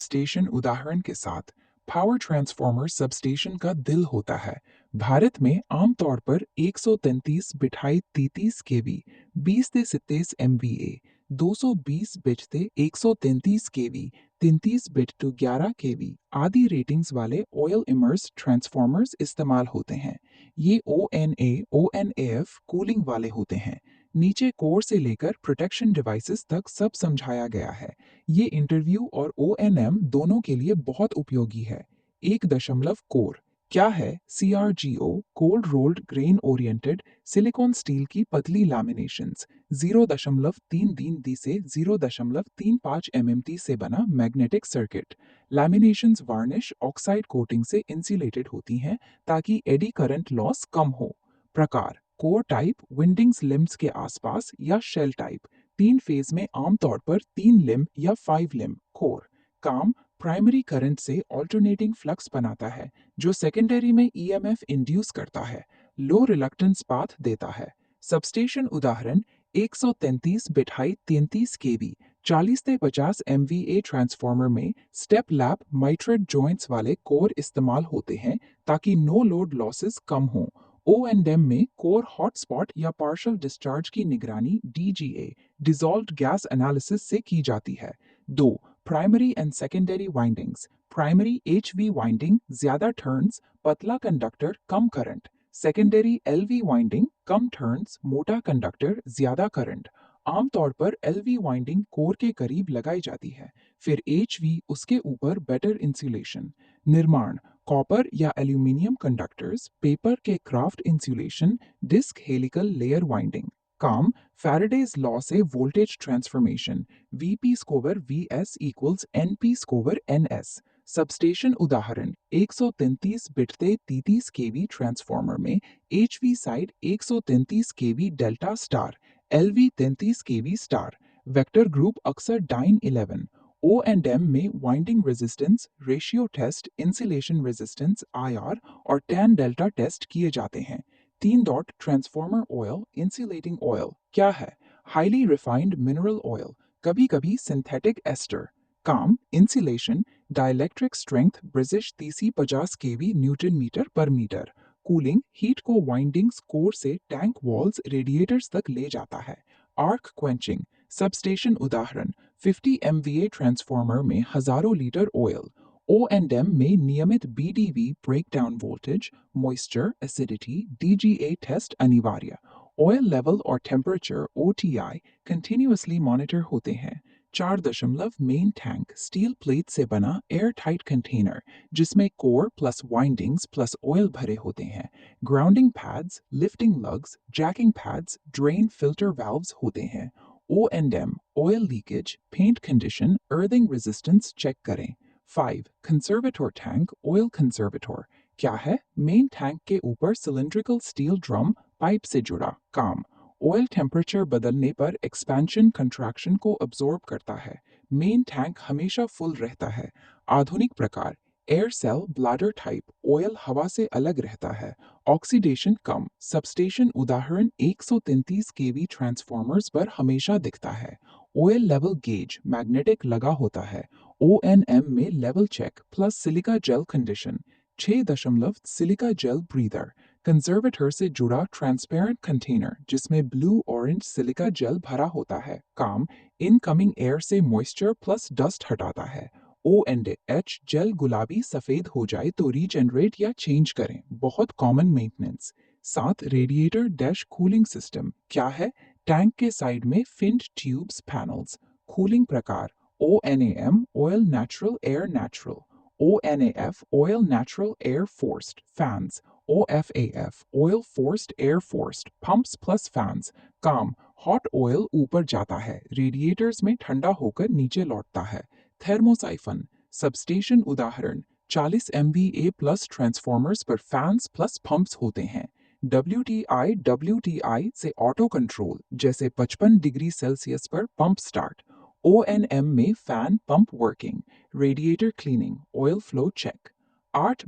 Substation उदाहरण के साथ। पावर ट्रांसफार्मर सबस्टेशन का दिल होता है। भारत में आमतौर पर 133 बिठाई 33 केवी 20 से 27 एमवीए, 220 बिट से 133 केवी 33 बिट टू 11 केवी आदि रेटिंग्स वाले ऑयल इमर्स ट्रांसफार्मर्स इस्तेमाल होते हैं। ये ONA, ONAF कूलिंग वाले होते हैं। नीचे कोर से लेकर प्रोटेक्शन डिवाइसेस तक सब समझाया गया है। ये इंटरव्यू और ONM दोनों के लिए बहुत उपयोगी है। 1 कोर क्या है? CRGO cold rolled grain oriented silicon steel की पतली लैमिनेशंस। 0.33D से 0.35 mmT से बना magnetic circuit. लैमिनेशंस varnish oxide coating से इंसुलेटेड होती हैं ताकि एडी करंट लॉस कम हो। प्रकार कोर टाइप विंडिंग्स लिम्स के आसपास या शेल टाइप 3 फेज में आमतौर पर 3 लिम्ब या 5 लिम्ब कोर। काम प्राइमरी करंट से ऑल्टरनेटिंग फ्लक्स बनाता है जो सेकेंडरी में EMF इंड्यूस करता है। लो रिलक्टेंस पाथ देता है। सबस्टेशन उदाहरण 133 बिठाई 33 केवी 40 से 50 MVA ट्रांसफार्मर में स्टेप लैप माइट्रेड जॉइंट्स वाले कोर इस्तेमाल होते हैं ताकि नो लोड लॉसेस कम हों। O&M में कोर हॉटस्पॉट या पार्शियल डिस्चार्ज की निगरानी DGA डिसॉल्व्ड गैस एनालिसिस से की जाती है। 2. Primary and secondary windings. Primary HV winding ज्यादा टर्न्स, पतला कंडक्टर, कम करंट। सेकेंडरी LV वाइंडिंग कम टर्न्स, मोटा कंडक्टर, ज्यादा करंट। आमतौर पर LV वाइंडिंग कोर के करीब लगाई जाती है, फिर HV उसके ऊपर बेटर इंसुलेशन। निर्माण कॉपर या एल्यूमिनियम कंडक्टर्स, पेपर के kraft insulation, disc helical layer winding. काम फैराडेज लॉ से वोल्टेज ट्रांसफॉर्मेशन VP स्कोवर VS इक्वल्स NP स्कोवर NS। सबस्टेशन उदाहरण 133 बिट से 33 केवी ट्रांसफार्मर में HV side 133 kV delta star, LV 33 kV star. Vector group अक्सर डाइन 11। O&M में winding resistance, ratio test, insulation resistance IR और टैन डेल्टा टेस्ट किए जाते हैं। 3 ट्रांसफार्मर ऑयल इंसुलेटिंग ऑयल क्या है? हाईली रिफाइंड मिनरल ऑयल, कभी कभी सिंथेटिक एस्टर। काम इंसुलेशन, डाइलेक्ट्रिक स्ट्रेंथ ब्रिजिश 30-50 केवी न्यूटन मीटर पर मीटर। कूलिंग हीट को वाइंडिंग्स कोर से टैंक वॉल्स रेडिएटर्स तक ले जाता है। आर्क क्वेंचिंग सबस्टेशन उदाहरण 50 MVA ट्रांसफार्मर में हजारों लीटर ऑयल। O&M में नियमित BDV breakdown voltage, moisture, acidity, DGA test अनिवार्य। ऑयल लेवल और टेम्परेचर OTI कंटिन्यूअसली मॉनिटर होते हैं। 4 मेन टैंक स्टील प्लेट से बना एयर टाइट कंटेनर जिसमें core plus windings plus oil भरे होते हैं। Grounding pads, lifting lugs, jacking pads, drain filter valves होते हैं। O&M oil leakage, paint condition, earthing resistance check करें। 5. कंसर्वेटर टैंक ऑयल कंसर्वेटर क्या है? मेन टैंक के ऊपर सिलिंड्रिकल स्टील ड्रम पाइप से जुड़ा। काम ऑयल टेम्परेचर बदलने पर एक्सपेंशन कंट्रैक्शन को अब्सॉर्ब करता है। मेन टैंक हमेशा फुल रहता है। आधुनिक प्रकार air cell bladder type oil हवा से अलग रहता है। ऑक्सीडेशन कम। सबस्टेशन उदाहरण 133 केवी ट्रांसफार्मर्स पर हमेशा दिखता है। ऑयल लेवल गेज मैग्नेटिक लगा होता है। O&M में level check plus silica gel condition. 6 silica gel breather conservator से जुड़ा ट्रांसपेरेंट कंटेनर जिसमें ब्लू ऑरेंज सिलिका जेल भरा होता है। काम इनकमिंग एयर से मॉइस्चर प्लस डस्ट हटाता है। O&H जेल गुलाबी सफेद हो जाए तो रीजनरेट या चेंज करें, बहुत common maintenance. 7 radiator dash cooling system क्या है? टैंक के साइड में फिन्ड ट्यूब्स पैनल्स। कूलिंग प्रकार ONAM oil natural air natural, ONAF oil natural air forced fans, OFAF oil forced air forced pumps plus fans. काम hot oil ऊपर जाता है, radiators में ठंडा होकर नीचे लौटता है। थर्मोसाइफन सबस्टेशन उदाहरण 40 MVA प्लस ट्रांसफार्मर्स पर फैंस प्लस पंप्स होते हैं। WTI से ऑटो कंट्रोल जैसे 55 डिग्री सेल्सियस पर पंप स्टार्ट। O&M में fan pump working, radiator cleaning, oil flow check. 8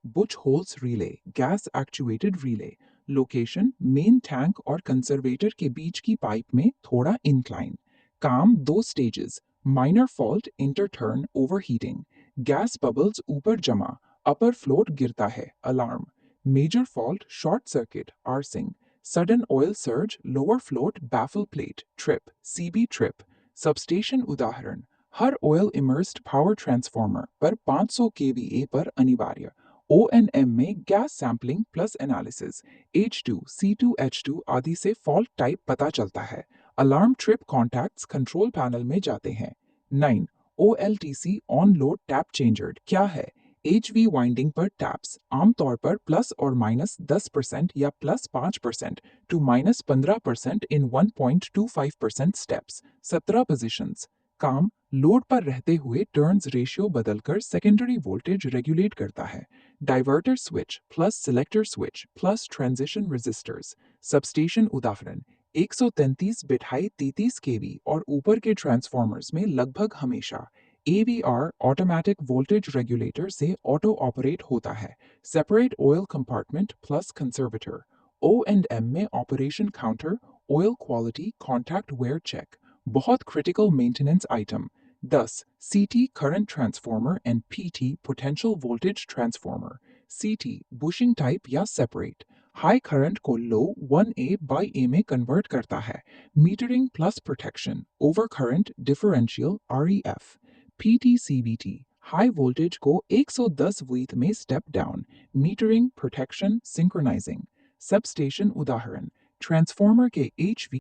Buchholz relay gas actuated relay. Location main tank और conservator के बीच की पाइप में थोड़ा इंक्लाइन। काम 2 stages minor fault inter turn overheating, gas bubbles ऊपर जमा, upper float गिरता है, alarm. Major fault short circuit arcing, sudden oil surge lower float baffle plate trip CB trip. Substation उदाहरण, हर ऑयल इमर्स्ड पावर ट्रांसफार्मर पर 500 KVA पर अनिवार्य। ONM में gas sampling plus analysis, H2, C2H2 आदि से फॉल्ट टाइप पता चलता है। Alarm trip contacts control panel में जाते हैं। 9. OLTC on load tap changer क्या है? HV वाइंडिंग पर टैप्स आमतौर पर प्लस और माइनस 10% या plus 5% to minus 15% in 1.25% steps, 17 positions. काम, लोड पर रहते हुए टर्न्स रेशियो बदलकर सेकेंडरी वोल्टेज रेगुलेट करता है। Diverter switch plus selector switch plus transition resistors. Substation उदाहरण, 133 बिट हाई 33 केवी और ऊपर के ट्रांसफॉर्मर्स में लगभग हमेशा AVR ऑटोमेटिक वोल्टेज रेगुलेटर से ऑटो ऑपरेट होता है। Separate oil compartment plus conservator. O&M में operation counter, oil quality contact wear check, बहुत critical maintenance item. 10. CT current transformer and PT potential voltage transformer. CT bushing type या separate, high current को low 1A by A में convert करता है। Metering plus protection, over current differential REF। PTCVT high voltage को 110 volt में step down, metering protection synchronising. Substation उदाहरण, transformer के HV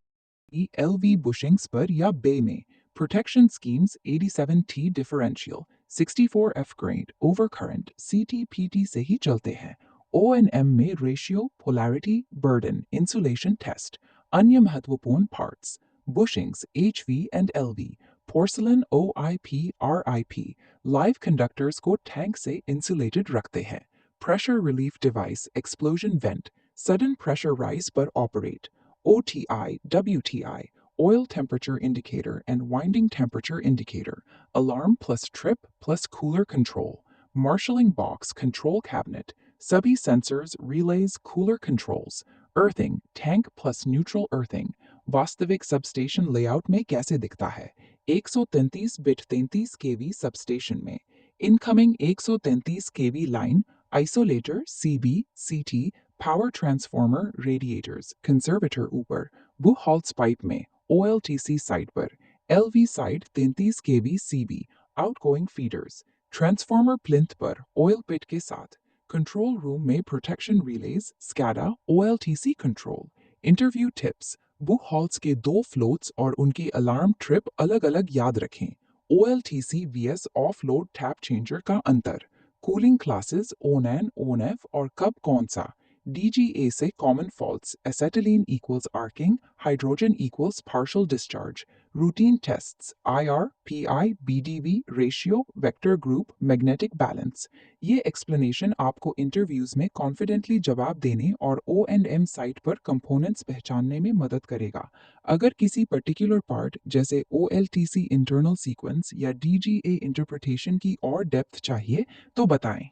LV bushings पर या बे में। Protection schemes 87T differential, 64F grade over current CTPT से ही चलते हैं। O&M में ratio polarity burden insulation test. अन्य महत्वपूर्ण parts, bushings HV and LV, porcelain OIP RIP, live conductors को टैंक से इंसुलेटेड रखते हैं। Pressure relief device explosion vent, sudden pressure rise पर operate. OTI WTI oil temperature indicator and winding temperature indicator, alarm plus trip plus cooler control, marshalling box control cabinet, subby sensors, relays, cooler controls, earthing, tank plus neutral earthing, वास्तविक substation layout में कैसे दिखता है? 133 बिट 33 KV substation में incoming 133 KV line, isolator CB CT, power transformer radiators, conservator ऊपर, Buchholz pipe में, OLTC side पर, LV side 33 KV CB, outgoing feeders, transformer plinth पर, ऑयल पिट के साथ, कंट्रोल रूम में protection relays, SCADA OLTC control. Interview tips, Buchholz के 2 floats और उनकी अलार्म ट्रिप अलग अलग याद रखें। OLTC vs of load tap changer का अंतर, कूलिंग क्लासेस ONAN ONF और कब कौन सा। DGA से common faults, acetylene equals arcing, hydrogen equals partial discharge. Routine tests IR PI BDV ratio vector group magnetic balance. ये एक्सप्लेनेशन आपको interviews में कॉन्फिडेंटली जवाब देने और O&M साइट पर कंपोनेंट्स पहचानने में मदद करेगा। अगर किसी पर्टिकुलर पार्ट जैसे OLTC इंटरनल सीक्वेंस या DGA इंटरप्रिटेशन की और डेप्थ चाहिए तो बताएं।